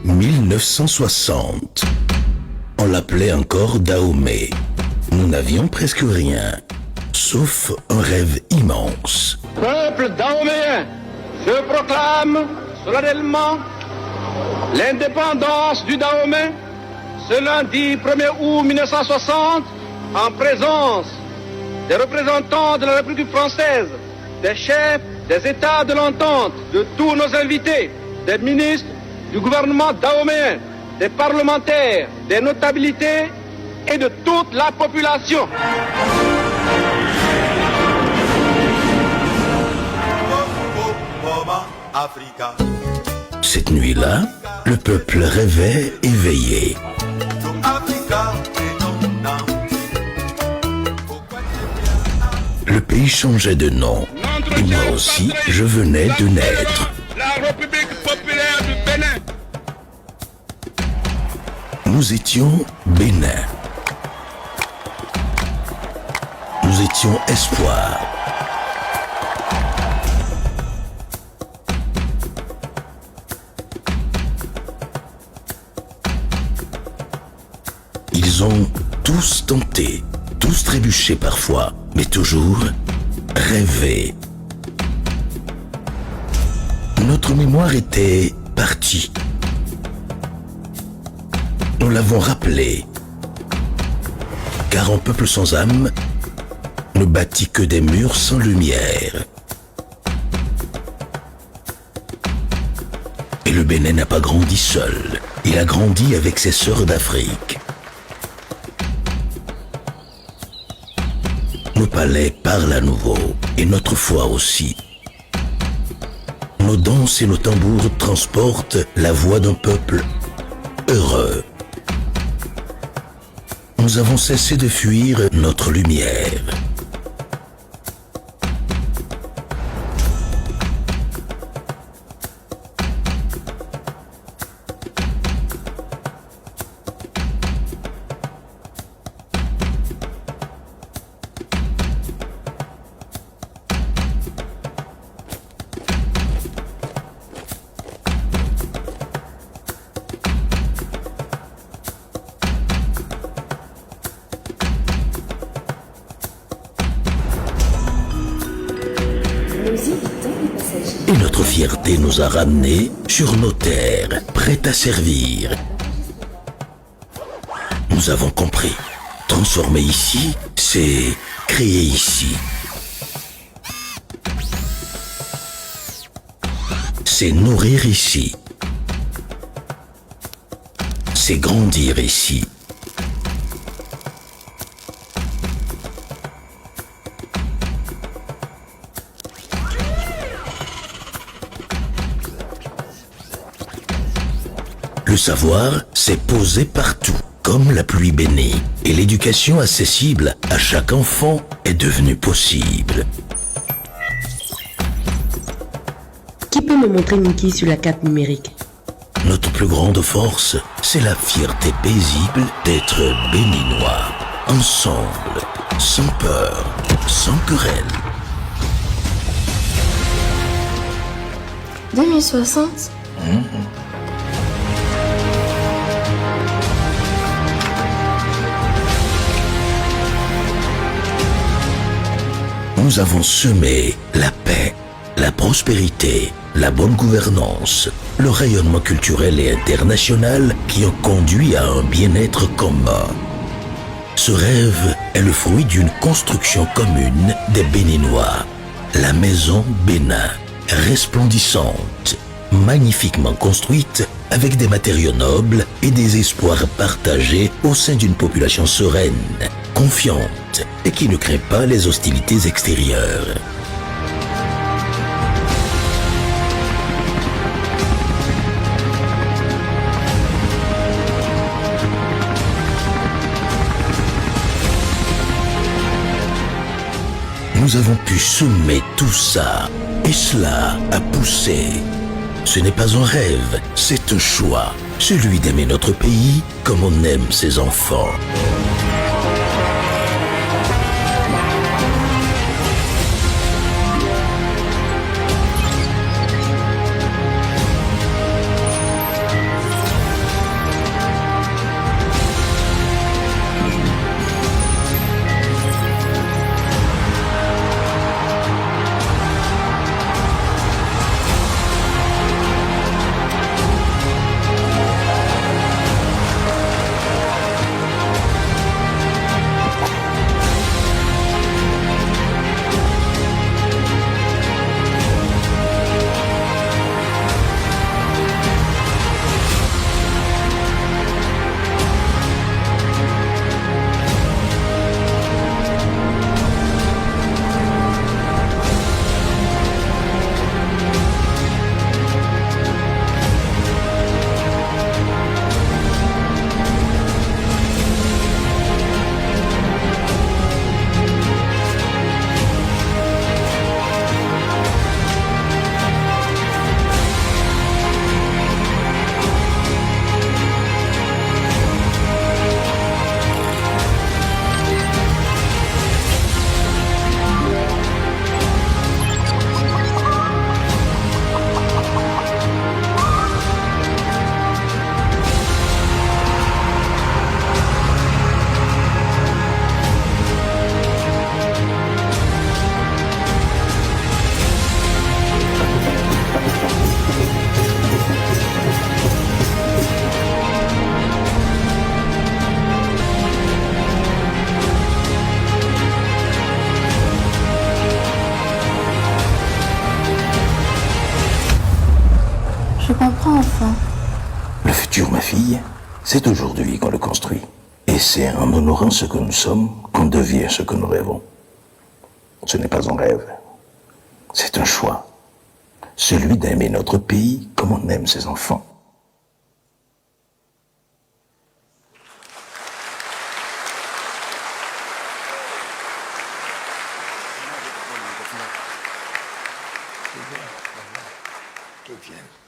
1960. On l'appelait encore Dahomey. Nous n'avions presque rien, sauf un rêve immense. Peuple dahoméen, je proclame solennellement l'indépendance du Dahomey ce lundi 1er août 1960 en présence des représentants de la République française, des chefs des États de l'entente, de tous nos invités, des ministres du gouvernement dahoméen, des parlementaires, des notabilités et de toute la population. Cette nuit-là, le peuple rêvait éveillé. Le pays changeait de nom. Et moi aussi, je venais de naître. La République populaire du Bénin. Nous étions Bénin. Nous étions espoir. Ils ont tous tenté, tous trébuché parfois, mais toujours rêvé. Notre mémoire était partie. Nous l'avons rappelé. Car un peuple sans âme ne bâtit que des murs sans lumière. Et le Bénin n'a pas grandi seul. Il a grandi avec ses sœurs d'Afrique. Nos palais parlent à nouveau, et notre foi aussi. Nos danses et nos tambours transportent la voix d'un peuple heureux. Nous avons cessé de fuir notre lumière. Et notre fierté nous a ramenés sur nos terres, prêts à servir. Nous avons compris. Transformer ici, c'est créer ici. C'est nourrir ici. C'est grandir ici. Le savoir s'est posé partout, comme la pluie bénie, et l'éducation accessible à chaque enfant est devenue possible. Qui peut me montrer Niki sur la carte numérique? Notre plus grande force, c'est la fierté paisible d'être béninois, ensemble, sans peur, sans querelle. 2060 Nous avons semé la paix, la prospérité, la bonne gouvernance, le rayonnement culturel et international qui ont conduit à un bien-être commun. Ce rêve est le fruit d'une construction commune des Béninois. La maison Bénin, resplendissante, magnifiquement construite avec des matériaux nobles et des espoirs partagés au sein d'une population sereine, confiante et qui ne craint pas les hostilités extérieures. Nous avons pu semer tout ça, et cela a poussé. Ce n'est pas un rêve, c'est un choix, celui d'aimer notre pays comme on aime ses enfants. enfant? Le futur, ma fille, c'est aujourd'hui qu'on le construit. Et c'est en honorant ce que nous sommes qu'on devient ce que nous rêvons. Ce n'est pas un rêve, c'est un choix. Celui d'aimer notre pays comme on aime ses enfants. Que vienne.